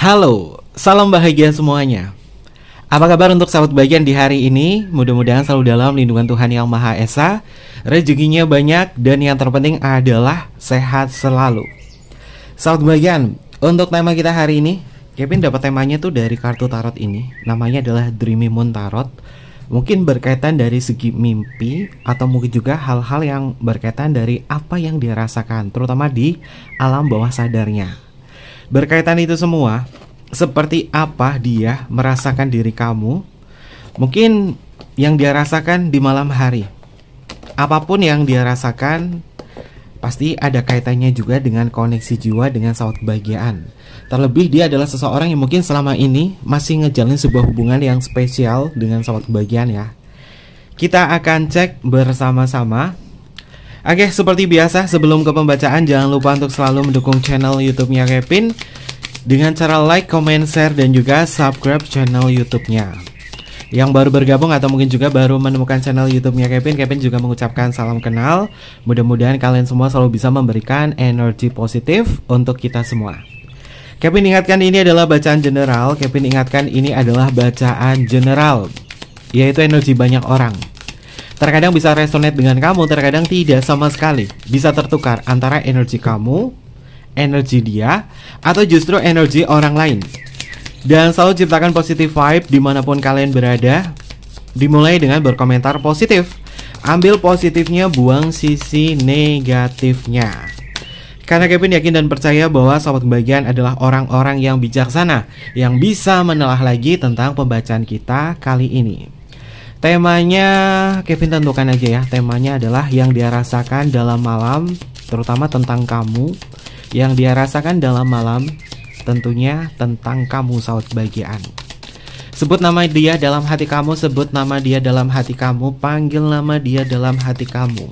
Halo, salam bahagia semuanya. Apa kabar untuk sahabat bagian di hari ini? Mudah-mudahan selalu dalam lindungan Tuhan Yang Maha Esa, rezekinya banyak, dan yang terpenting adalah sehat selalu. Sahabat bagian, untuk tema kita hari ini, Kevin dapat temanya tuh dari kartu tarot ini. Namanya adalah Dreamy Moon Tarot. Mungkin berkaitan dari segi mimpi, atau mungkin juga hal-hal yang berkaitan dari apa yang dia rasakan, terutama di alam bawah sadarnya. Berkaitan itu semua, seperti apa dia merasakan diri kamu, mungkin yang dia rasakan di malam hari. Apapun yang dia rasakan, pasti ada kaitannya juga dengan koneksi jiwa dengan sahabat kebahagiaan. Terlebih dia adalah seseorang yang mungkin selama ini masih ngejalin sebuah hubungan yang spesial dengan sahabat kebahagiaan ya. Kita akan cek bersama-sama. Oke, seperti biasa sebelum ke pembacaan, jangan lupa untuk selalu mendukung channel YouTube-nya Kevin dengan cara like, comment, share, dan juga subscribe channel YouTube-nya. Yang baru bergabung atau mungkin juga baru menemukan channel YouTube-nya Kevin juga mengucapkan salam kenal. Mudah-mudahan kalian semua selalu bisa memberikan energi positif untuk kita semua. Kevin ingatkan ini adalah bacaan general. Kevin ingatkan ini adalah bacaan general, yaitu energi banyak orang. Terkadang bisa resonate dengan kamu, terkadang tidak sama sekali. Bisa tertukar antara energi kamu, energi dia, atau justru energi orang lain. Dan selalu ciptakan positive vibe dimanapun kalian berada. Dimulai dengan berkomentar positif. Ambil positifnya, buang sisi negatifnya. Karena Kevin yakin dan percaya bahwa sahabat kebahagiaan adalah orang-orang yang bijaksana, yang bisa menelaah lagi tentang pembacaan kita kali ini. Temanya Kevin tentukan aja ya. Temanya adalah yang dia rasakan dalam malam, terutama tentang kamu. Yang dia rasakan dalam malam, tentunya tentang kamu sahabat kebahagiaan. Sebut nama dia dalam hati kamu, sebut nama dia dalam hati kamu, panggil nama dia dalam hati kamu.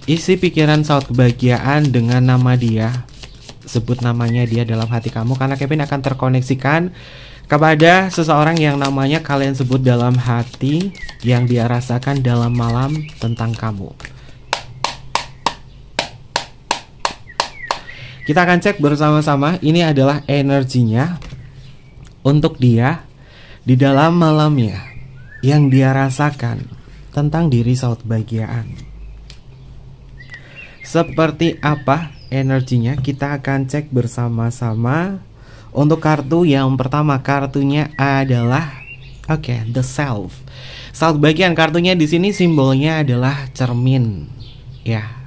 Isi pikiran sahabat kebahagiaan dengan nama dia. Sebut namanya dia dalam hati kamu, karena Kevin akan terkoneksikan kepada seseorang yang namanya kalian sebut dalam hati, yang dia rasakan dalam malam tentang kamu. Kita akan cek bersama-sama. Ini adalah energinya untuk dia di dalam malamnya, yang dia rasakan tentang diri sahabat kebahagiaan. Seperti apa energinya? Kita akan cek bersama-sama. Untuk kartu yang pertama, kartunya adalah The Self. Sahabat kebahagiaan, kartunya di sini simbolnya adalah cermin. Ya.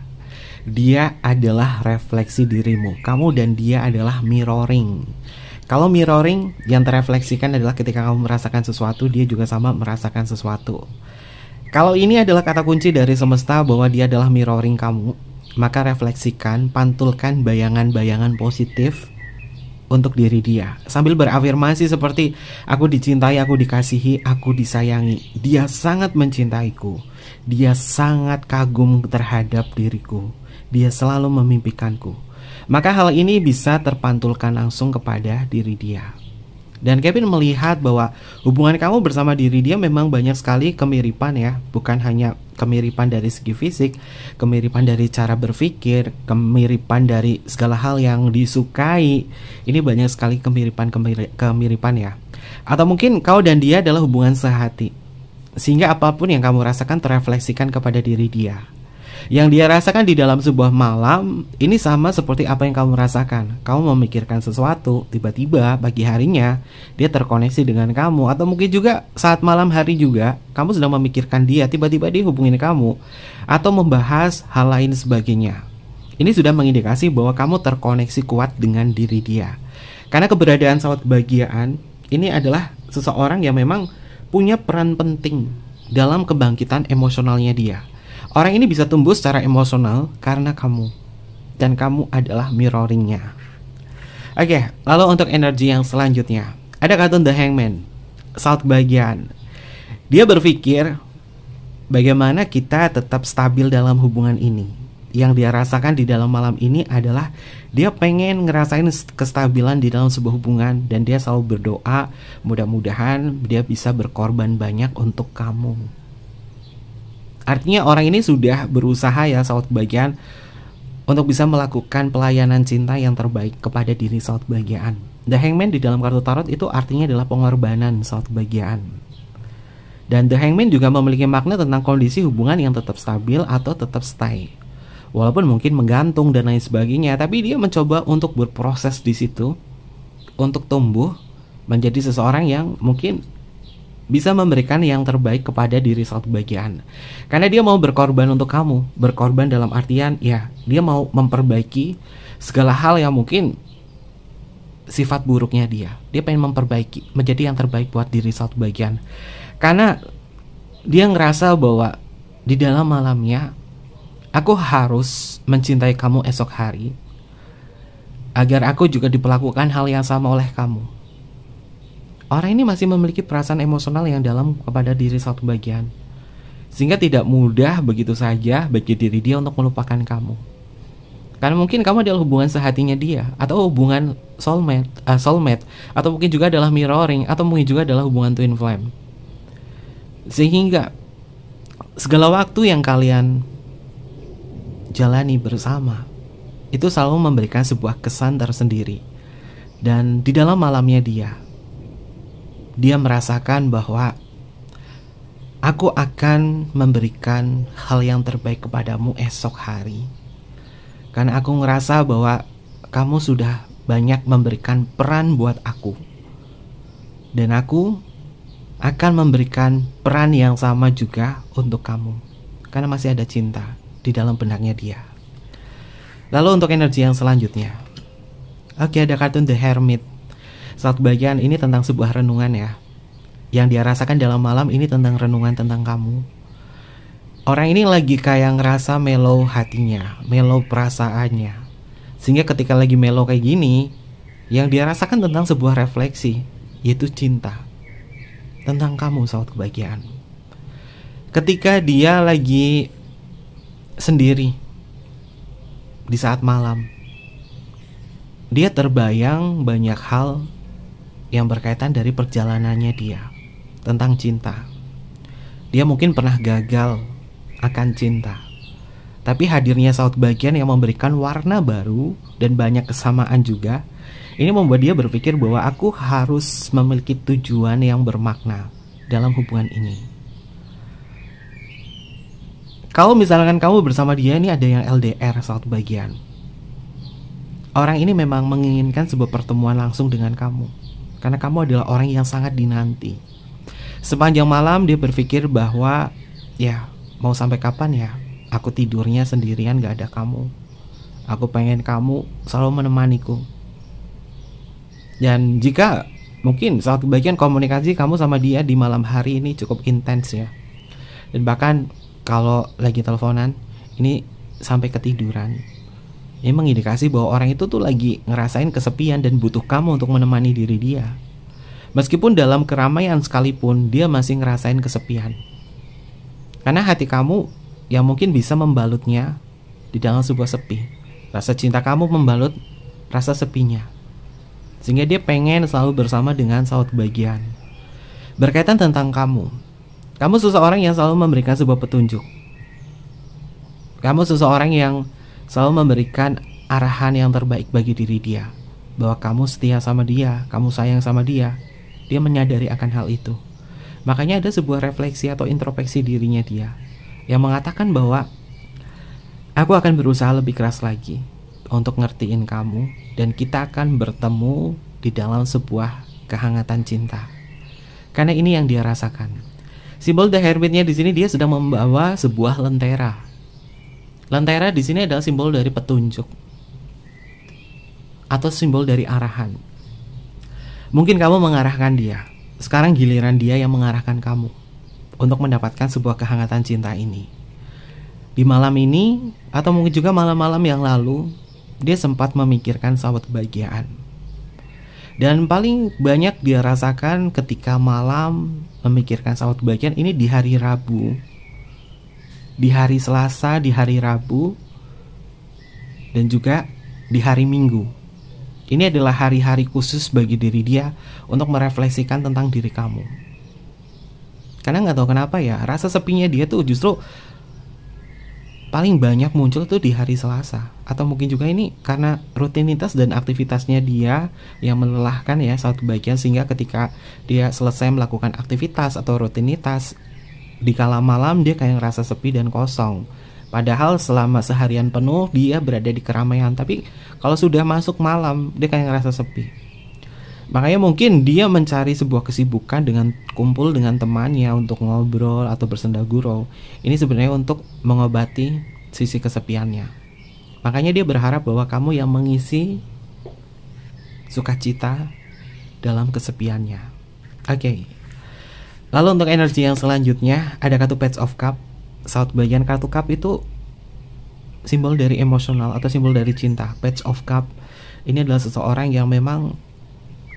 Dia adalah refleksi dirimu. Kamu dan dia adalah mirroring. Kalau mirroring, yang terefleksikan adalah ketika kamu merasakan sesuatu, dia juga sama merasakan sesuatu. Kalau ini adalah kata kunci dari semesta bahwa dia adalah mirroring kamu, maka refleksikan, pantulkan bayangan-bayangan positif untuk diri dia, sambil berafirmasi seperti aku dicintai, aku dikasihi, aku disayangi. Dia sangat mencintaiku. Dia sangat kagum terhadap diriku. Dia selalu memimpikanku. Maka hal ini bisa terpantulkan langsung kepada diri dia. Dan Kevin melihat bahwa hubungan kamu bersama diri dia memang banyak sekali kemiripan ya. Bukan hanya kemiripan dari segi fisik, kemiripan dari cara berpikir, kemiripan dari segala hal yang disukai. Ini banyak sekali kemiripan ya. Atau mungkin kau dan dia adalah hubungan sehati, sehingga apapun yang kamu rasakan terefleksikan kepada diri dia. Yang dia rasakan di dalam sebuah malam ini sama seperti apa yang kamu rasakan. Kamu memikirkan sesuatu, tiba-tiba pagi harinya dia terkoneksi dengan kamu. Atau mungkin juga saat malam hari juga kamu sedang memikirkan dia, tiba-tiba dia hubungin kamu, atau membahas hal lain sebagainya. Ini sudah mengindikasi bahwa kamu terkoneksi kuat dengan diri dia. Karena keberadaan sahabat kebahagiaan ini adalah seseorang yang memang punya peran penting dalam kebangkitan emosionalnya dia. Orang ini bisa tumbuh secara emosional karena kamu, dan kamu adalah mirroringnya. Oke, lalu untuk energi yang selanjutnya, ada kartu The Hangman, sahabat kebahagiaan. Dia berpikir bagaimana kita tetap stabil dalam hubungan ini. Yang dia rasakan di dalam malam ini adalah dia pengen ngerasain kestabilan di dalam sebuah hubungan, dan dia selalu berdoa mudah-mudahan dia bisa berkorban banyak untuk kamu. Artinya orang ini sudah berusaha ya sahabat kebahagiaan untuk bisa melakukan pelayanan cinta yang terbaik kepada diri sahabat kebahagiaan. The Hangman di dalam kartu tarot itu artinya adalah pengorbanan sahabat kebahagiaan. Dan The Hangman juga memiliki makna tentang kondisi hubungan yang tetap stabil atau tetap stay. Walaupun mungkin menggantung dan lain sebagainya, tapi dia mencoba untuk berproses di situ, untuk tumbuh menjadi seseorang yang mungkin bisa memberikan yang terbaik kepada diri sahabat kebahagiaan. Karena dia mau berkorban untuk kamu. Berkorban dalam artian ya, dia mau memperbaiki segala hal yang mungkin sifat buruknya dia. Dia pengen memperbaiki, menjadi yang terbaik buat diri sahabat kebahagiaan. Karena dia ngerasa bahwa di dalam malamnya, aku harus mencintai kamu esok hari, agar aku juga diperlakukan hal yang sama oleh kamu. Orang ini masih memiliki perasaan emosional yang dalam kepada diri sahabat kebahagiaan, sehingga tidak mudah begitu saja bagi diri dia untuk melupakan kamu. Karena mungkin kamu adalah hubungan sehatinya dia, atau hubungan soulmate, atau mungkin juga adalah mirroring, atau mungkin juga adalah hubungan twin flame. Sehingga segala waktu yang kalian jalani bersama itu selalu memberikan sebuah kesan tersendiri. Dan di dalam malamnya dia merasakan bahwa aku akan memberikan hal yang terbaik kepadamu esok hari. Karena aku ngerasa bahwa kamu sudah banyak memberikan peran buat aku, dan aku akan memberikan peran yang sama juga untuk kamu. Karena masih ada cinta di dalam benaknya dia. Lalu untuk energi yang selanjutnya, oke, ada kartu The Hermit. Saat bagian ini tentang sebuah renungan ya, yang dia rasakan dalam malam ini tentang renungan tentang kamu. Orang ini lagi kayak ngerasa mellow hatinya, mellow perasaannya, sehingga ketika lagi mellow kayak gini, yang dia rasakan tentang sebuah refleksi, yaitu cinta tentang kamu sahabat kebahagiaan. Ketika dia lagi sendiri di saat malam, dia terbayang banyak hal yang berkaitan dari perjalanannya dia tentang cinta. Dia mungkin pernah gagal akan cinta, tapi hadirnya sahabat kebahagiaan yang memberikan warna baru dan banyak kesamaan juga, ini membuat dia berpikir bahwa aku harus memiliki tujuan yang bermakna dalam hubungan ini. Kalau misalkan kamu bersama dia ini ada yang LDR sahabat kebahagiaan, orang ini memang menginginkan sebuah pertemuan langsung dengan kamu, karena kamu adalah orang yang sangat dinanti. Sepanjang malam dia berpikir bahwa ya, mau sampai kapan ya aku tidurnya sendirian gak ada kamu. Aku pengen kamu selalu menemaniku. Dan jika mungkin saat kebagian komunikasi kamu sama dia di malam hari ini cukup intens ya, dan bahkan kalau lagi teleponan ini sampai ketiduran, ini mengindikasi bahwa orang itu tuh lagi ngerasain kesepian dan butuh kamu untuk menemani diri dia. Meskipun dalam keramaian sekalipun, dia masih ngerasain kesepian. Karena hati kamu yang mungkin bisa membalutnya di dalam sebuah sepi. Rasa cinta kamu membalut rasa sepinya, sehingga dia pengen selalu bersama dengan sahabat kebahagiaan. Berkaitan tentang kamu seseorang yang selalu memberikan sebuah petunjuk. Kamu seseorang yang selalu memberikan arahan yang terbaik bagi diri dia, bahwa kamu setia sama dia, kamu sayang sama dia. Dia menyadari akan hal itu. Makanya ada sebuah refleksi atau introspeksi dirinya dia, yang mengatakan bahwa aku akan berusaha lebih keras lagi untuk ngertiin kamu, dan kita akan bertemu di dalam sebuah kehangatan cinta. Karena ini yang dia rasakan. Simbol The Hermitnya di sini dia sedang membawa sebuah lentera. Lentera di sini adalah simbol dari petunjuk atau simbol dari arahan. Mungkin kamu mengarahkan dia, sekarang giliran dia yang mengarahkan kamu untuk mendapatkan sebuah kehangatan cinta ini. Di malam ini, atau mungkin juga malam-malam yang lalu, dia sempat memikirkan sahabat kebahagiaan. Dan paling banyak dia rasakan ketika malam memikirkan sahabat kebahagiaan ini di hari Rabu, di hari Selasa, di hari Rabu, dan juga di hari Minggu. Ini adalah hari-hari khusus bagi diri dia untuk merefleksikan tentang diri kamu. Karena gak tahu kenapa ya, rasa sepinya dia tuh justru paling banyak muncul tuh di hari Selasa. Atau mungkin juga ini karena rutinitas dan aktivitasnya dia yang melelahkan ya saat bagian, sehingga ketika dia selesai melakukan aktivitas atau rutinitas di kala malam dia kayak ngerasa sepi dan kosong. Padahal selama seharian penuh dia berada di keramaian, tapi kalau sudah masuk malam dia kayak ngerasa sepi. Makanya mungkin dia mencari sebuah kesibukan dengan kumpul dengan temannya untuk ngobrol atau bersenda gurau. Ini sebenarnya untuk mengobati sisi kesepiannya. Makanya dia berharap bahwa kamu yang mengisi sukacita dalam kesepiannya. Oke. Lalu untuk energi yang selanjutnya ada kartu Page of Cup. Saat bagian kartu cup itu simbol dari emosional atau simbol dari cinta. Page of Cup ini adalah seseorang yang memang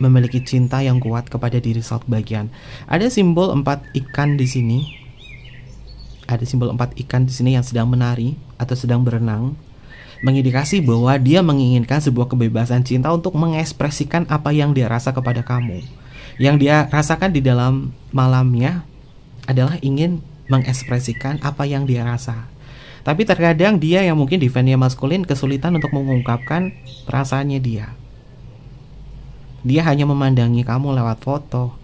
memiliki cinta yang kuat kepada diri saat bagian. Ada simbol 4 ikan di sini. Ada simbol 4 ikan di sini yang sedang menari atau sedang berenang, mengindikasi bahwa dia menginginkan sebuah kebebasan cinta untuk mengekspresikan apa yang dia rasa kepada kamu. Yang dia rasakan di dalam malamnya adalah ingin mengekspresikan apa yang dia rasa. Tapi terkadang dia yang mungkin defense-nya maskulin kesulitan untuk mengungkapkan perasaannya dia. Dia hanya memandangi kamu lewat foto.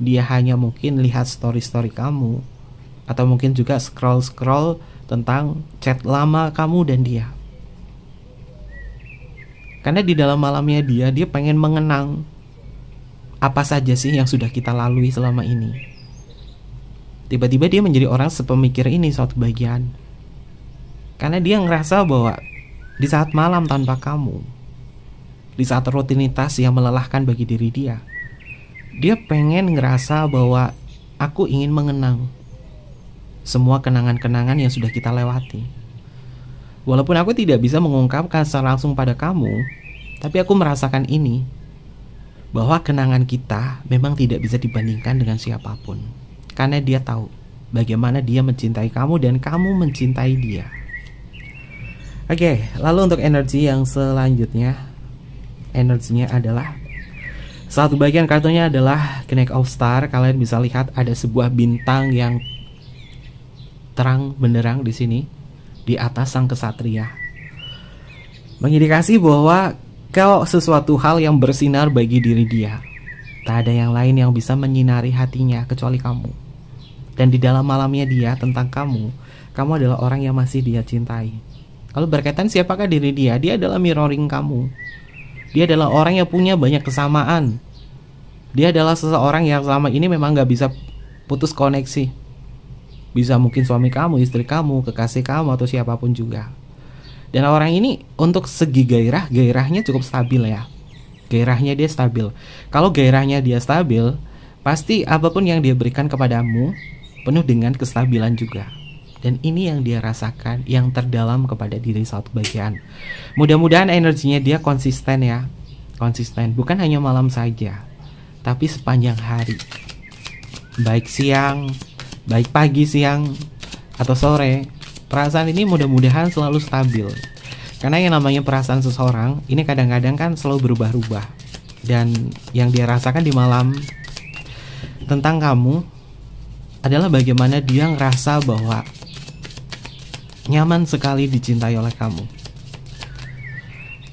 Dia hanya mungkin lihat story-story kamu, atau mungkin juga scroll-scroll tentang chat lama kamu dan dia. Karena di dalam malamnya dia pengen mengenang apa saja sih yang sudah kita lalui selama ini. Tiba-tiba dia menjadi orang sepemikir ini suatu bagian. Karena dia ngerasa bahwa di saat malam tanpa kamu, di saat rutinitas yang melelahkan bagi diri dia pengen ngerasa bahwa aku ingin mengenang semua kenangan-kenangan yang sudah kita lewati. Walaupun aku tidak bisa mengungkapkan secara langsung pada kamu, tapi aku merasakan ini, bahwa kenangan kita memang tidak bisa dibandingkan dengan siapapun. Karena dia tahu bagaimana dia mencintai kamu dan kamu mencintai dia. Oke, lalu untuk energi yang selanjutnya, energinya adalah satu bagian kartunya adalah Knight of Star. Kalian bisa lihat ada sebuah bintang yang terang benderang di sini di atas sang kesatria, mengindikasi bahwa kalau sesuatu hal yang bersinar bagi diri dia, tak ada yang lain yang bisa menyinari hatinya kecuali kamu. Dan di dalam malamnya dia tentang kamu adalah orang yang masih dia cintai. Kalau berkaitan siapakah diri dia, dia adalah mirroring kamu. Dia adalah orang yang punya banyak kesamaan. Dia adalah seseorang yang selama ini memang gak bisa putus koneksi. Bisa mungkin suami kamu, istri kamu, kekasih kamu, atau siapapun juga. Dan orang ini untuk segi gairahnya cukup stabil ya. Gairahnya dia stabil. Kalau gairahnya dia stabil, pasti apapun yang dia berikan kepadamu penuh dengan kestabilan juga. Dan ini yang dia rasakan, yang terdalam kepada diri satu bagian. Mudah-mudahan energinya dia konsisten ya. Konsisten, bukan hanya malam saja, tapi sepanjang hari. Baik siang, baik pagi, siang, atau sore. Perasaan ini mudah-mudahan selalu stabil. Karena yang namanya perasaan seseorang ini kadang-kadang kan selalu berubah-ubah. Dan yang dia rasakan di malam tentang kamu adalah bagaimana dia ngerasa bahwa nyaman sekali dicintai oleh kamu.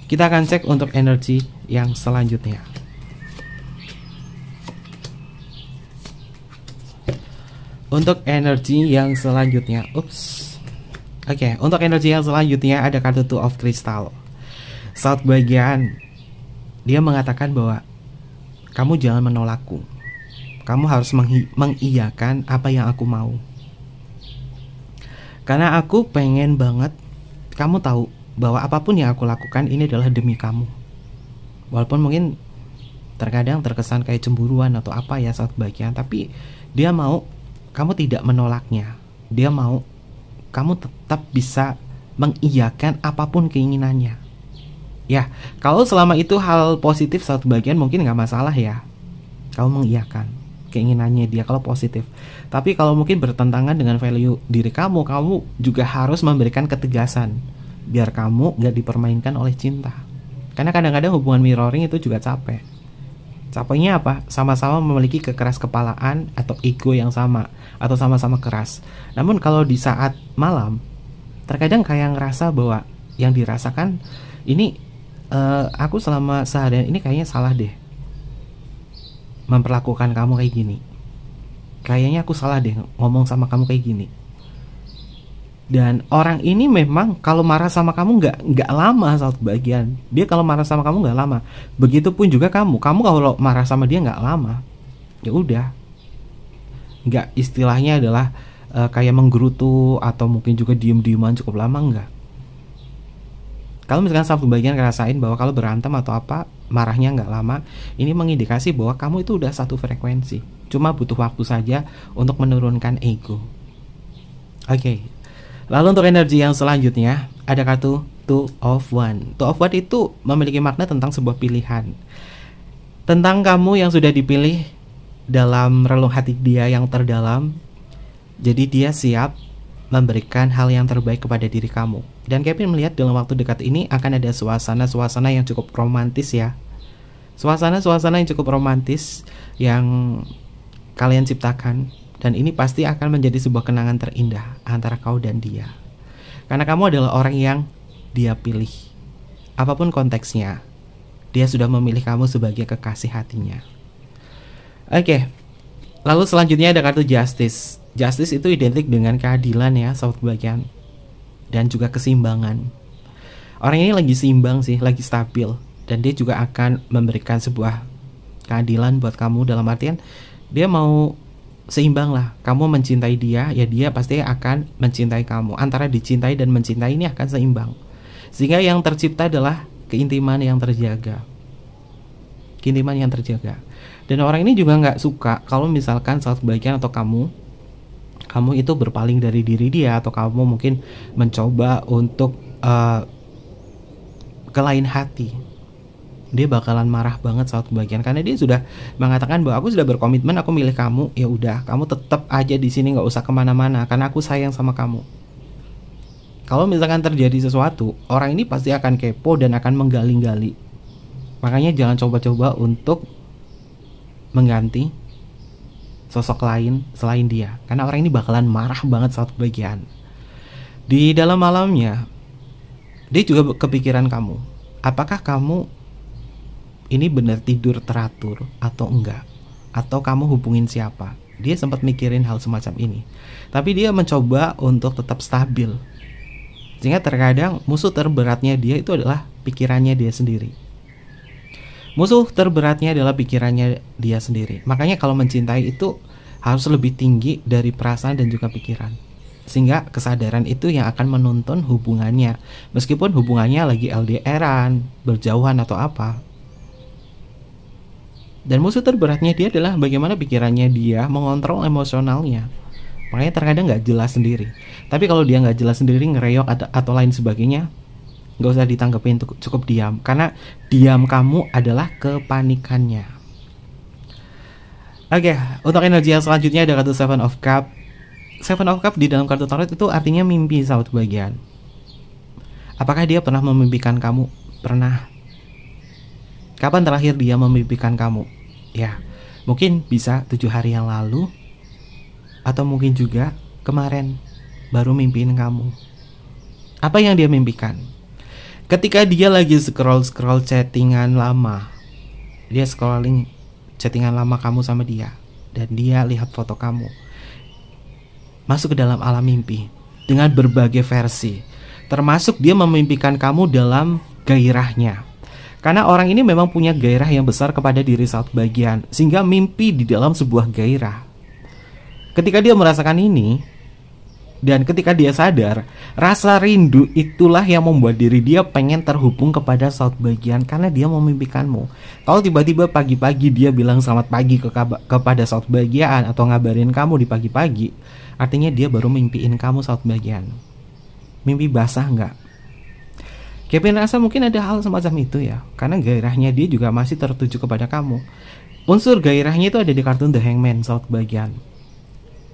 Kita akan cek untuk energi yang selanjutnya. Untuk energi yang selanjutnya, untuk energi yang selanjutnya ada kartu Two of Crystal. Saat bagian dia mengatakan bahwa kamu jangan menolakku. Kamu harus mengiyakan apa yang aku mau. Karena aku pengen banget kamu tahu bahwa apapun yang aku lakukan ini adalah demi kamu. Walaupun mungkin terkadang terkesan kayak cemburuan atau apa ya saat bagian, tapi dia mau kamu tidak menolaknya. Dia mau kamu tetap bisa mengiyakan apapun keinginannya. Ya, kalau selama itu hal positif saat bagian mungkin gak masalah ya. Kamu mengiyakan keinginannya dia kalau positif. Tapi kalau mungkin bertentangan dengan value diri kamu, kamu juga harus memberikan ketegasan biar kamu gak dipermainkan oleh cinta. Karena kadang-kadang hubungan mirroring itu juga capek. Capeknya apa? Sama-sama memiliki kekeras kepalaan atau ego yang sama, atau sama-sama keras. Namun kalau di saat malam terkadang kayak ngerasa bahwa yang dirasakan ini, aku selama seharian ini kayaknya salah deh memperlakukan kamu kayak gini. Kayaknya aku salah deh ngomong sama kamu kayak gini. Dan orang ini memang kalau marah sama kamu nggak lama satu bagian. Dia kalau marah sama kamu nggak lama. Begitupun juga kamu kalau marah sama dia nggak lama. Ya udah. Nggak, istilahnya adalah kayak menggerutu atau mungkin juga diem-dieman cukup lama, nggak. Kalau misalkan satu bagian ngerasain bahwa kalau berantem atau apa marahnya nggak lama, ini mengindikasi bahwa kamu itu udah satu frekuensi. Cuma butuh waktu saja untuk menurunkan ego. Oke. Lalu untuk energi yang selanjutnya ada kartu Two of Wands. Two of Wands itu memiliki makna tentang sebuah pilihan. Tentang kamu yang sudah dipilih dalam relung hati dia yang terdalam. Jadi dia siap memberikan hal yang terbaik kepada diri kamu. Dan Kevin melihat dalam waktu dekat ini akan ada suasana-suasana yang cukup romantis ya. Suasana-suasana yang cukup romantis yang kalian ciptakan. Dan ini pasti akan menjadi sebuah kenangan terindah antara kau dan dia. Karena kamu adalah orang yang dia pilih. Apapun konteksnya, dia sudah memilih kamu sebagai kekasih hatinya. Oke. Lalu selanjutnya ada kartu Justice. Justice itu identik dengan keadilan ya, sahabat bagian. Dan juga keseimbangan. Orang ini lagi seimbang sih, lagi stabil. Dan dia juga akan memberikan sebuah keadilan buat kamu. Dalam artian dia mau seimbang lah. Kamu mencintai dia, ya dia pasti akan mencintai kamu. Antara dicintai dan mencintai ini akan seimbang. Sehingga yang tercipta adalah keintiman yang terjaga. Keintiman yang terjaga. Dan orang ini juga gak suka kalau misalkan saat bagian atau kamu itu berpaling dari diri dia, atau kamu mungkin mencoba untuk ke lain hati. Dia bakalan marah banget saat bagian, karena dia sudah mengatakan bahwa aku sudah berkomitmen, aku milih kamu. Ya udah, kamu tetap aja di sini, nggak usah kemana-mana, karena aku sayang sama kamu. Kalau misalkan terjadi sesuatu, orang ini pasti akan kepo dan akan menggali-gali. Makanya jangan coba-coba untuk mengganti sosok lain selain dia, karena orang ini bakalan marah banget saat bagian. Di dalam malamnya dia juga kepikiran kamu. Apakah kamu ini benar tidur teratur atau enggak? Atau kamu hubungin siapa? Dia sempat mikirin hal semacam ini. Tapi dia mencoba untuk tetap stabil. Sehingga terkadang musuh terberatnya dia itu adalah pikirannya dia sendiri. Musuh terberatnya adalah pikirannya dia sendiri. Makanya kalau mencintai itu harus lebih tinggi dari perasaan dan juga pikiran. Sehingga kesadaran itu yang akan menuntun hubungannya. Meskipun hubungannya lagi LDR-an, berjauhan atau apa. Dan musuh terberatnya dia adalah bagaimana pikirannya dia mengontrol emosionalnya. Makanya terkadang gak jelas sendiri. Tapi kalau dia gak jelas sendiri, ngereyok atau lain sebagainya, gak usah ditanggepin, cukup diam. Karena diam kamu adalah kepanikannya. Oke, untuk energi yang selanjutnya ada kartu Seven of Cup. Seven of Cup di dalam kartu tarot itu artinya mimpi, sahabat bagian. Apakah dia pernah memimpikan kamu? Pernah. Kapan terakhir dia memimpikan kamu? Ya, mungkin bisa 7 hari yang lalu, atau mungkin juga kemarin baru mimpiin kamu. Apa yang dia mimpikan? Ketika dia lagi scroll chattingan lama, dia scrolling chattingan lama kamu sama dia, dan dia lihat foto kamu, masuk ke dalam alam mimpi dengan berbagai versi, termasuk dia memimpikan kamu dalam gairahnya. Karena orang ini memang punya gairah yang besar kepada diri saat bagian, sehingga mimpi di dalam sebuah gairah. Ketika dia merasakan ini, dan ketika dia sadar, rasa rindu itulah yang membuat diri dia pengen terhubung kepada saat bagian, karena dia memimpikanmu. Kalau tiba-tiba pagi-pagi dia bilang selamat pagi kepada saat bagian, atau ngabarin kamu di pagi-pagi, artinya dia baru mimpiin kamu saat bagian. Mimpi basah nggak? Kevin rasa mungkin ada hal semacam itu ya, karena gairahnya dia juga masih tertuju kepada kamu. Unsur gairahnya itu ada di kartu The Hangman saat bagian.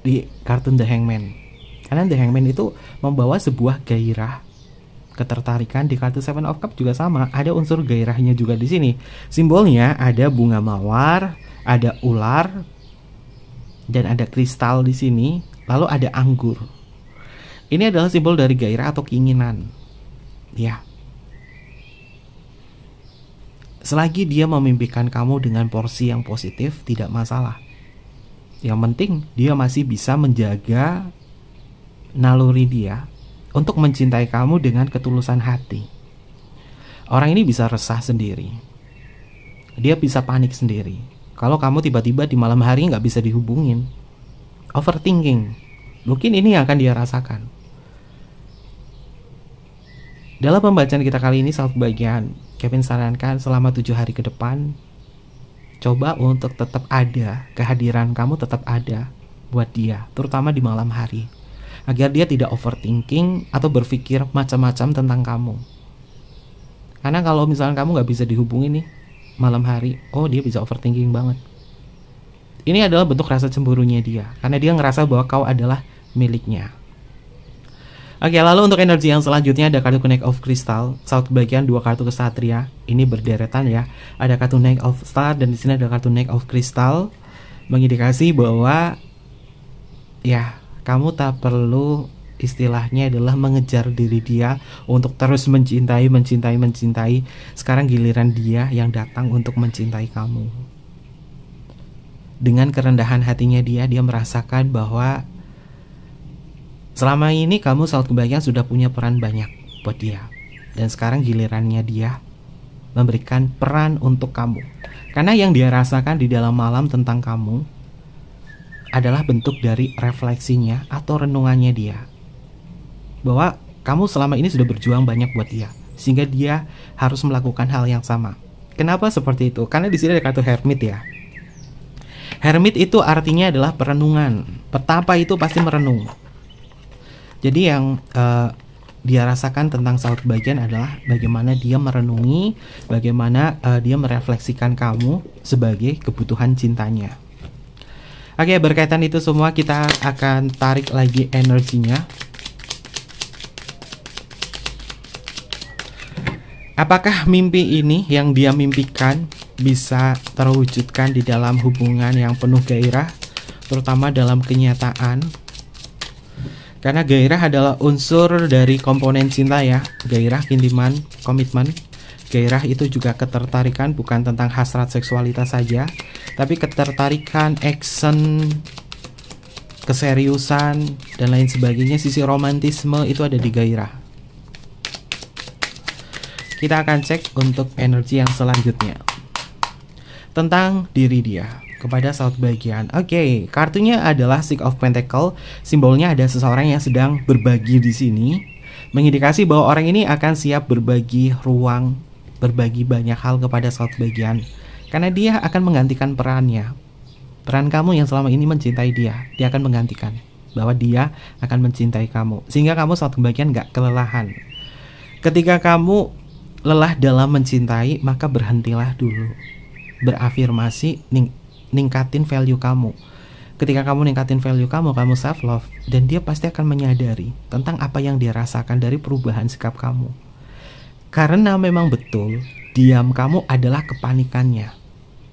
Di kartu The Hangman. Karena The Hangman itu membawa sebuah gairah, ketertarikan. Di kartu Seven of Cups juga sama, ada unsur gairahnya juga di sini. Simbolnya ada bunga mawar, ada ular, dan ada kristal di sini, lalu ada anggur. Ini adalah simbol dari gairah atau keinginan. Ya. Selagi dia memimpikan kamu dengan porsi yang positif, tidak masalah. Yang penting dia masih bisa menjaga naluri dia untuk mencintai kamu dengan ketulusan hati. Orang ini bisa resah sendiri. Dia bisa panik sendiri kalau kamu tiba-tiba di malam hari nggak bisa dihubungin. Overthinking, mungkin ini yang akan dia rasakan. Dalam pembacaan kita kali ini, sahabat kebahagiaan, Kevin sarankan selama 7 hari ke depan, coba untuk tetap ada, kehadiran kamu tetap ada buat dia, terutama di malam hari, agar dia tidak overthinking atau berpikir macam-macam tentang kamu. Karena kalau misalnya kamu nggak bisa dihubungi nih malam hari, oh dia bisa overthinking banget. Ini adalah bentuk rasa cemburunya dia, karena dia ngerasa bahwa kau adalah miliknya. Oke, lalu untuk energi yang selanjutnya ada kartu Knight of Crystal. Saat bagian 2 kartu kesatria, ini berderetan ya. Ada kartu Knight of Star dan di sini ada kartu Knight of Crystal, mengindikasi bahwa ya, kamu tak perlu istilahnya adalah mengejar diri dia untuk terus mencintai. Sekarang giliran dia yang datang untuk mencintai kamu. Dengan kerendahan hatinya dia merasakan bahwa selama ini kamu saat kebahagiaan sudah punya peran banyak buat dia. Dan sekarang gilirannya dia memberikan peran untuk kamu. Karena yang dia rasakan di dalam malam tentang kamu adalah bentuk dari refleksinya atau renungannya dia, bahwa kamu selama ini sudah berjuang banyak buat dia, sehingga dia harus melakukan hal yang sama. Kenapa seperti itu? Karena di sini ada kartu Hermit ya. Hermit itu artinya adalah perenungan. Petapa itu pasti merenung. Jadi yang dia rasakan tentang saat kebahagiaan adalah bagaimana dia merenungi, bagaimana dia merefleksikan kamu sebagai kebutuhan cintanya. Oke, berkaitan itu semua kita akan tarik lagi energinya. Apakah mimpi ini yang dia mimpikan bisa terwujudkan di dalam hubungan yang penuh gairah, terutama dalam kenyataan? Karena gairah adalah unsur dari komponen cinta ya. Gairah, kintiman, komitmen. Gairah itu juga ketertarikan, bukan tentang hasrat seksualitas saja, tapi ketertarikan, action, keseriusan, dan lain sebagainya. Sisi romantisme itu ada di gairah. Kita akan cek untuk energi yang selanjutnya tentang diri dia kepada saat bagian. Oke, kartunya adalah Six of Pentacle. Simbolnya ada seseorang yang sedang berbagi di sini, mengindikasi bahwa orang ini akan siap berbagi ruang, berbagi banyak hal kepada saat bagian, karena dia akan menggantikan perannya. Peran kamu yang selama ini mencintai dia akan menggantikan, bahwa dia akan mencintai kamu, sehingga kamu saat kebagian gak kelelahan. Ketika kamu lelah dalam mencintai, maka berhentilah dulu. Berafirmasi, ningkatin value kamu. Ketika kamu ningkatin value kamu self love, dan dia pasti akan menyadari tentang apa yang dia rasakan dari perubahan sikap kamu. Karena memang betul diam kamu adalah kepanikannya,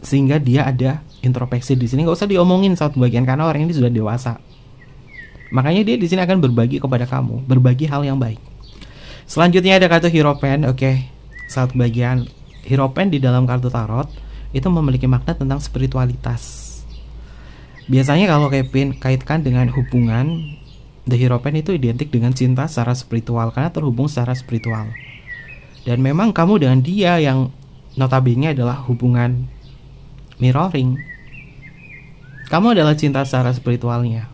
sehingga dia ada introspeksi di sini. Gak usah diomongin saat bagian, karena orang ini sudah dewasa. Makanya dia di sini akan berbagi kepada kamu, berbagi hal yang baik. Selanjutnya ada kartu Hierophant. Oke, saat bagian Hierophant di dalam kartu tarot itu memiliki makna tentang spiritualitas. Biasanya kalau Kevin kaitkan dengan hubungan, The Hierophant itu identik dengan cinta secara spiritual, karena terhubung secara spiritual. Dan memang kamu dengan dia yang notabene adalah hubungan mirroring. Kamu adalah cinta secara spiritualnya,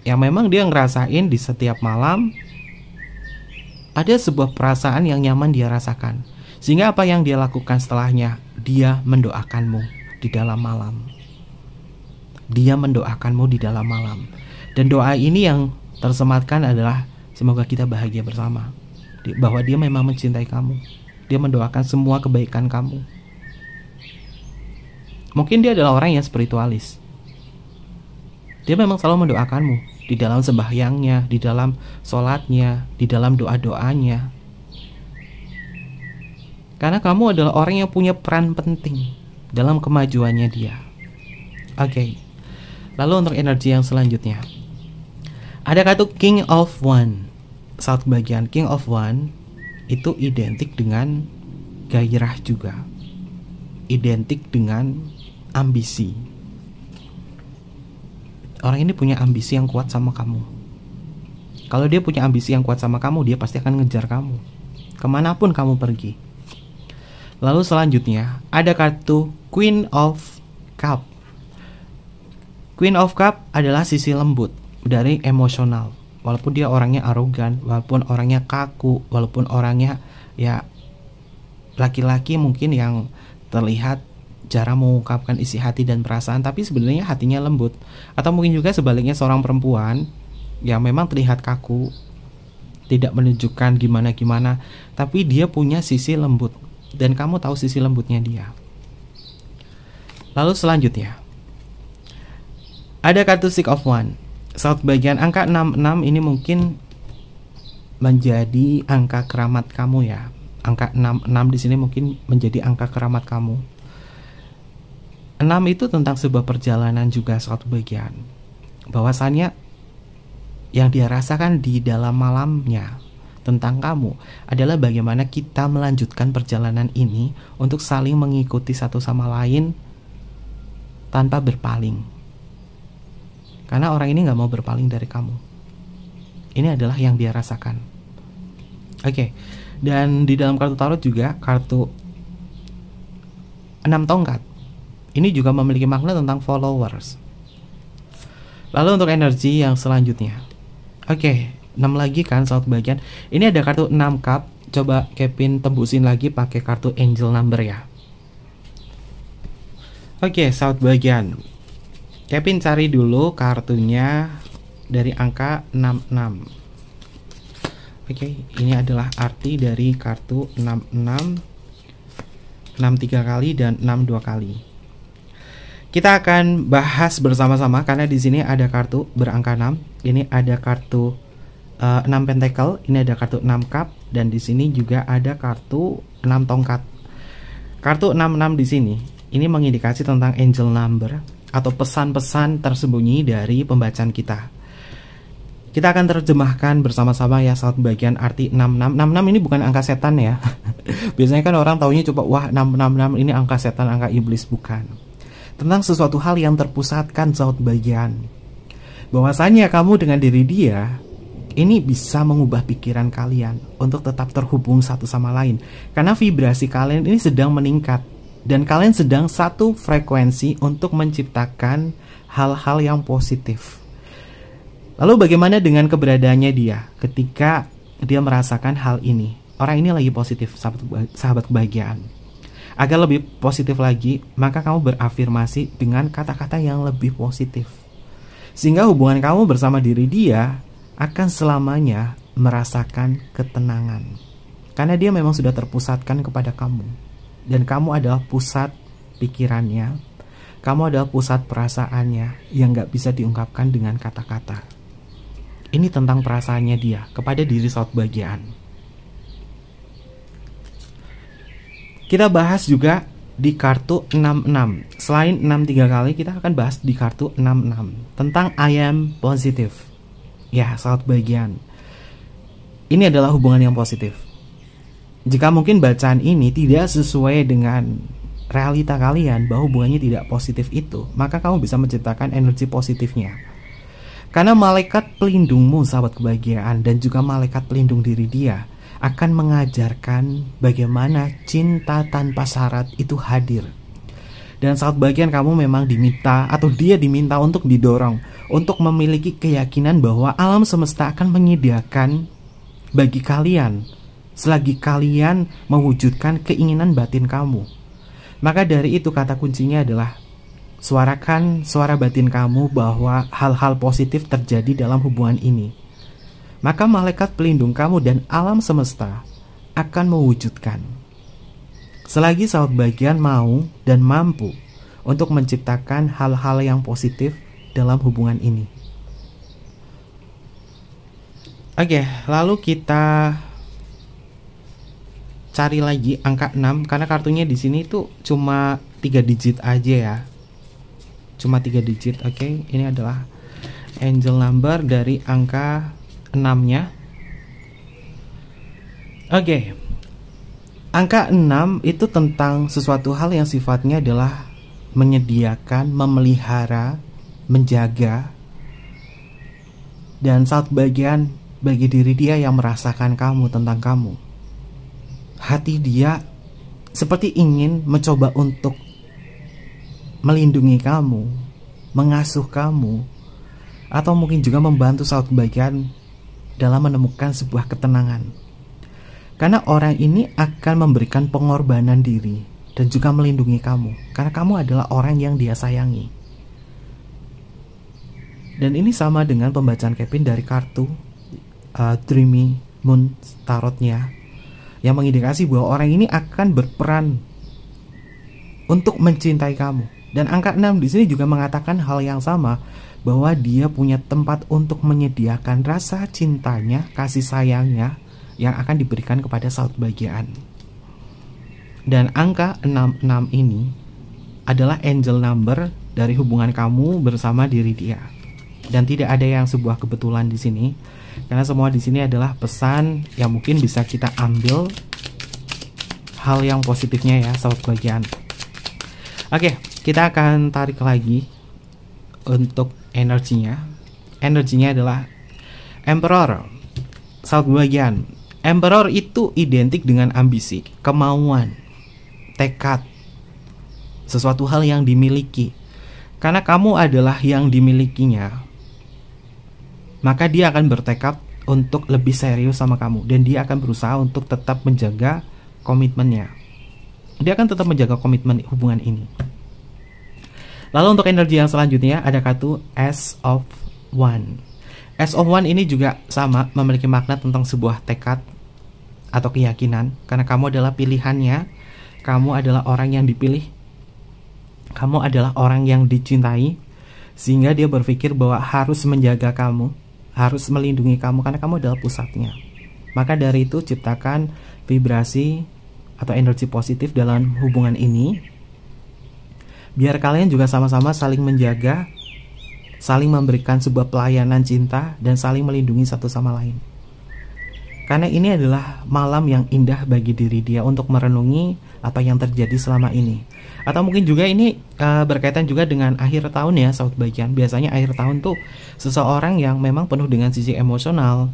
yang memang dia ngerasain di setiap malam. Ada sebuah perasaan yang nyaman dia rasakan, sehingga apa yang dia lakukan setelahnya, dia mendoakanmu di dalam malam. Dia mendoakanmu di dalam malam. Dan doa ini yang tersematkan adalah semoga kita bahagia bersama, bahwa dia memang mencintai kamu. Dia mendoakan semua kebaikan kamu. Mungkin dia adalah orang yang spiritualis. Dia memang selalu mendoakanmu di dalam sembahyangnya, di dalam sholatnya, di dalam doa-doanya. Karena kamu adalah orang yang punya peran penting dalam kemajuannya dia. Oke. Lalu untuk energi yang selanjutnya Ada kartu King of One. Saat bagian King of One itu identik dengan gairah juga, identik dengan ambisi. Orang ini punya ambisi yang kuat sama kamu. Kalau dia punya ambisi yang kuat sama kamu, dia pasti akan ngejar kamu kemanapun kamu pergi. Lalu selanjutnya ada kartu Queen of Cup. Queen of Cup adalah sisi lembut dari emosional. Walaupun dia orangnya arogan, walaupun orangnya kaku, walaupun orangnya ya laki-laki mungkin yang terlihat jarang mengungkapkan isi hati dan perasaan, tapi sebenarnya hatinya lembut. Atau mungkin juga sebaliknya, seorang perempuan yang memang terlihat kaku, tidak menunjukkan gimana-gimana, tapi dia punya sisi lembut dan kamu tahu sisi lembutnya dia. Lalu selanjutnya ada kartu Six of One. Saat bagian angka 66 ini mungkin menjadi angka keramat kamu ya. Angka 66 di sini mungkin menjadi angka keramat kamu. 6 itu tentang sebuah perjalanan juga suatu bagian. Bahwasannya yang dia rasakan di dalam malamnya tentang kamu adalah bagaimana kita melanjutkan perjalanan ini untuk saling mengikuti satu sama lain tanpa berpaling. Karena orang ini gak mau berpaling dari kamu. Ini adalah yang dia rasakan. Oke. Dan di dalam kartu tarot juga kartu 6 tongkat. Ini juga memiliki makna tentang followers. Lalu untuk energi yang selanjutnya. Oke, 6 lagi kan saat bagian. Ini ada kartu 6 cup. Coba Kevin tembusin lagi pakai kartu angel number ya. Oke, saat bagian. Kevin cari dulu kartunya dari angka 66. Oke, ini adalah arti dari kartu 66. 6 3 kali dan 6 2 kali. Kita akan bahas bersama-sama karena di sini ada kartu berangka 6. Ini ada kartu 6 pentacle, ini ada kartu 6 cup, dan di sini juga ada kartu 6 tongkat. Kartu 66 di sini ini mengindikasi tentang angel number atau pesan-pesan tersembunyi dari pembacaan kita. Kita akan terjemahkan bersama-sama ya saat bagian arti 66. 66 ini bukan angka setan ya. Biasanya kan orang taunya coba wah 666 ini angka setan, angka iblis, bukan. Tentang sesuatu hal yang terpusatkan saat bagian. Bahwasanya kamu dengan diri dia ini bisa mengubah pikiran kalian untuk tetap terhubung satu sama lain. Karena vibrasi kalian ini sedang meningkat dan kalian sedang satu frekuensi untuk menciptakan hal-hal yang positif. Lalu bagaimana dengan keberadaannya dia ketika dia merasakan hal ini? Orang ini lagi positif, sahabat kebahagiaan. Agar lebih positif lagi, maka kamu berafirmasi dengan kata-kata yang lebih positif. Sehingga hubungan kamu bersama diri dia akan selamanya merasakan ketenangan. Karena dia memang sudah terpusatkan kepada kamu. Dan kamu adalah pusat pikirannya. Kamu adalah pusat perasaannya yang gak bisa diungkapkan dengan kata-kata. Ini tentang perasaannya dia kepada diri saat bagian. Kita bahas juga di kartu 66. Selain 63 kali, kita akan bahas di kartu 66 tentang I am positive. Ya, saat bagian. Ini adalah hubungan yang positif. Jika mungkin bacaan ini tidak sesuai dengan realita kalian bahwa hubungannya tidak positif itu, maka kamu bisa menciptakan energi positifnya. Karena malaikat pelindungmu sahabat kebahagiaan dan juga malaikat pelindung diri dia akan mengajarkan bagaimana cinta tanpa syarat itu hadir. Dan saat bagian kamu memang diminta atau dia diminta untuk didorong untuk memiliki keyakinan bahwa alam semesta akan menyediakan bagi kalian selagi kalian mewujudkan keinginan batin kamu. Maka dari itu kata kuncinya adalah suarakan suara batin kamu bahwa hal-hal positif terjadi dalam hubungan ini. Maka malaikat pelindung kamu dan alam semesta akan mewujudkan. Selagi sahabat bagian mau dan mampu untuk menciptakan hal-hal yang positif dalam hubungan ini. Oke, lalu kita cari lagi angka 6 karena kartunya di sini tuh cuma 3 digit aja ya. Cuma 3 digit. Oke, ini adalah angel number dari angka 6-nya. Oke. Angka 6 itu tentang sesuatu hal yang sifatnya adalah menyediakan, memelihara, menjaga. Dan saat bagian bagi diri dia yang merasakan kamu, tentang kamu. Hati dia seperti ingin mencoba untuk melindungi kamu, mengasuh kamu, atau mungkin juga membantu saat bagian dalam menemukan sebuah ketenangan. Karena orang ini akan memberikan pengorbanan diri dan juga melindungi kamu, karena kamu adalah orang yang dia sayangi. Dan ini sama dengan pembacaan Kevin dari kartu Dreamy Moon Tarotnya, yang mengindikasi bahwa orang ini akan berperan untuk mencintai kamu. Dan angka 6 di sini juga mengatakan hal yang sama, bahwa dia punya tempat untuk menyediakan rasa cintanya, kasih sayangnya yang akan diberikan kepada sahabat bahagiaan. Dan angka 66 ini adalah angel number dari hubungan kamu bersama diri dia. Dan tidak ada yang sebuah kebetulan di sini, karena semua di sini adalah pesan yang mungkin bisa kita ambil hal yang positifnya ya, sahabat bahagiaan. Oke, kita akan tarik lagi untuk energinya. Energinya adalah Emperor, sahabat bahagiaan. Emperor itu identik dengan ambisi, kemauan, tekad, sesuatu hal yang dimiliki. Karena kamu adalah yang dimilikinya, maka dia akan bertekad untuk lebih serius sama kamu. Dan dia akan berusaha untuk tetap menjaga komitmennya. Dia akan tetap menjaga komitmen hubungan ini. Lalu untuk energi yang selanjutnya ada kartu Ace of Wands. Ace of Wands ini juga sama, memiliki makna tentang sebuah tekad atau keyakinan. Karena kamu adalah pilihannya, kamu adalah orang yang dipilih, kamu adalah orang yang dicintai, sehingga dia berpikir bahwa harus menjaga kamu, harus melindungi kamu, karena kamu adalah pusatnya. Maka dari itu ciptakan vibrasi atau energi positif dalam hubungan ini, biar kalian juga sama-sama saling menjaga, saling memberikan sebuah pelayanan cinta, dan saling melindungi satu sama lain. Karena ini adalah malam yang indah bagi diri dia untuk merenungi apa yang terjadi selama ini. Atau mungkin juga ini berkaitan juga dengan akhir tahun ya, sahabat bahagian. Biasanya akhir tahun tuh seseorang yang memang penuh dengan sisi emosional,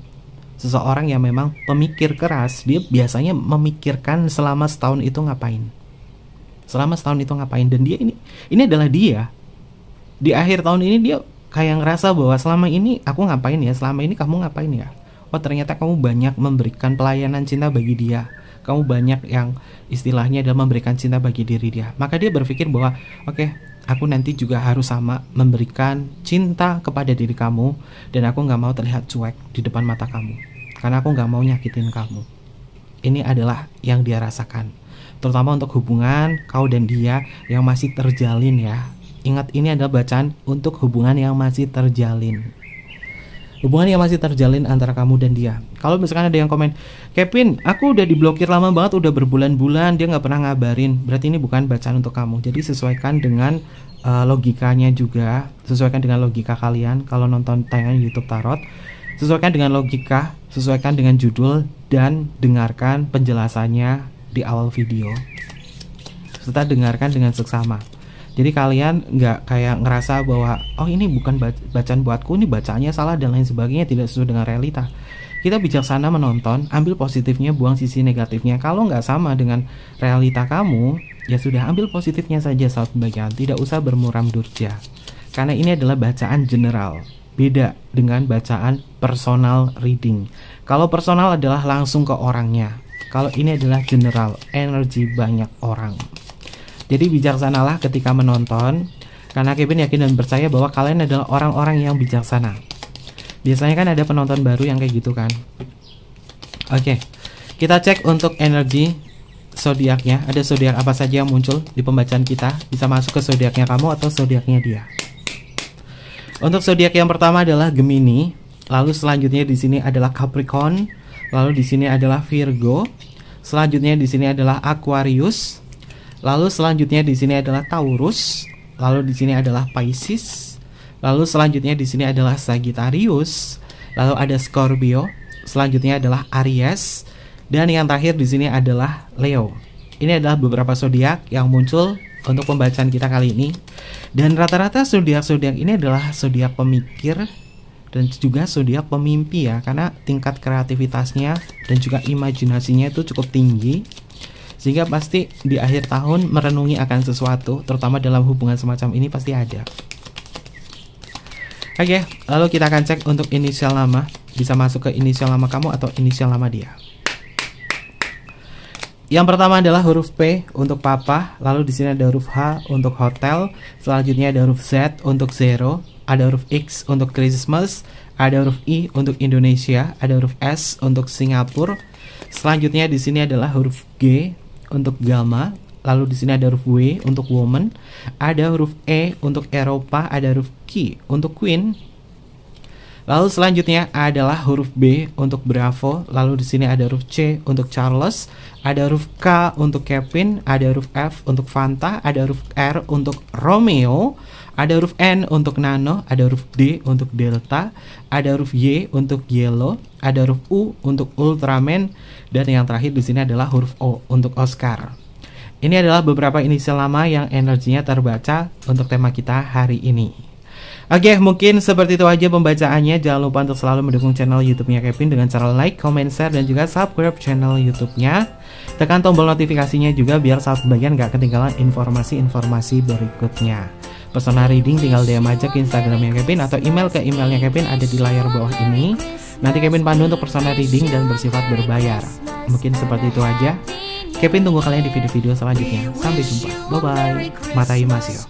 seseorang yang memang pemikir keras, dia biasanya memikirkan selama setahun itu ngapain. Selama setahun itu ngapain. Dan dia ini adalah dia. Di akhir tahun ini dia kayak ngerasa bahwa selama ini aku ngapain ya, selama ini kamu ngapain ya. Oh ternyata kamu banyak memberikan pelayanan cinta bagi dia, kamu banyak yang istilahnya adalah memberikan cinta bagi diri dia. Maka dia berpikir bahwa oke, aku nanti juga harus sama memberikan cinta kepada diri kamu, dan aku gak mau terlihat cuek di depan mata kamu, karena aku gak mau nyakitin kamu. Ini adalah yang dia rasakan, terutama untuk hubungan kau dan dia yang masih terjalin ya. Ingat, ini adalah bacaan untuk hubungan yang masih terjalin, hubungan yang masih terjalin antara kamu dan dia. Kalau misalkan ada yang komen, Kevin, aku udah diblokir lama banget, udah berbulan-bulan dia nggak pernah ngabarin, berarti ini bukan bacaan untuk kamu. Jadi sesuaikan dengan logikanya juga, sesuaikan dengan logika kalian. Kalau nonton tayangan YouTube Tarot, sesuaikan dengan logika, sesuaikan dengan judul, dan dengarkan penjelasannya di awal video, serta dengarkan dengan seksama. Jadi kalian nggak kayak ngerasa bahwa oh ini bukan bacaan buatku, ini bacaannya salah dan lain sebagainya, tidak sesuai dengan realita. Kita bijaksana menonton, ambil positifnya, buang sisi negatifnya. Kalau nggak sama dengan realita kamu, ya sudah, ambil positifnya saja saat bagian. Tidak usah bermuram durja, karena ini adalah bacaan general, beda dengan bacaan personal reading. Kalau personal adalah langsung ke orangnya, kalau ini adalah general, energi banyak orang. Jadi bijaksanalah ketika menonton, karena Kevin yakin dan percaya bahwa kalian adalah orang-orang yang bijaksana. Biasanya kan ada penonton baru yang kayak gitu kan. Oke, kita cek untuk energi zodiaknya. Ada zodiak apa saja yang muncul di pembacaan kita? Bisa masuk ke zodiaknya kamu atau zodiaknya dia. Untuk zodiak yang pertama adalah Gemini, lalu selanjutnya di sini adalah Capricorn, lalu di sini adalah Virgo, selanjutnya di sini adalah Aquarius. Lalu selanjutnya di sini adalah Taurus, lalu di sini adalah Pisces, Lalu selanjutnya di sini adalah Sagittarius. Lalu ada Scorpio. Selanjutnya adalah Aries. Dan yang terakhir di sini adalah Leo. Ini adalah beberapa zodiak yang muncul untuk pembacaan kita kali ini. Dan rata-rata zodiak-zodiak ini adalah zodiak pemikir dan juga zodiak pemimpi ya, karena tingkat kreativitasnya dan juga imajinasinya itu cukup tinggi, sehingga pasti di akhir tahun merenungi akan sesuatu, terutama dalam hubungan semacam ini pasti ada. Oke, lalu kita akan cek untuk inisial nama. Bisa masuk ke inisial nama kamu atau inisial nama dia. Yang pertama adalah huruf P untuk papa, lalu di sini ada huruf H untuk hotel, selanjutnya ada huruf Z untuk zero, ada huruf X untuk Christmas, ada huruf I untuk Indonesia, ada huruf S untuk Singapura. Selanjutnya di sini adalah huruf G untuk Gamma, lalu di sini ada huruf W untuk woman, ada huruf E untuk Eropa, ada huruf Q untuk Queen. Lalu selanjutnya adalah huruf B untuk Bravo, lalu di sini ada huruf C untuk Charles, ada huruf K untuk Kevin, ada huruf F untuk Fanta, ada huruf R untuk Romeo, ada huruf N untuk Nano, ada huruf D untuk Delta, ada huruf Y untuk Yellow, ada huruf U untuk Ultraman, dan yang terakhir di sini adalah huruf O untuk Oscar. Ini adalah beberapa inisial nama yang energinya terbaca untuk tema kita hari ini. Oke, mungkin seperti itu aja pembacaannya. Jangan lupa untuk selalu mendukung channel YouTube-nya Kevin dengan cara like, comment, share, dan juga subscribe channel YouTube-nya. Tekan tombol notifikasinya juga biar saat bagian gak ketinggalan informasi-informasi berikutnya. Personal reading tinggal DM aja ke Instagramnya Kevin atau email ke emailnya Kevin ada di layar bawah ini. Nanti Kevin pandu untuk personal reading dan bersifat berbayar. Mungkin seperti itu aja. Kevin tunggu kalian di video-video selanjutnya. Sampai jumpa. Bye-bye. Matai Masio.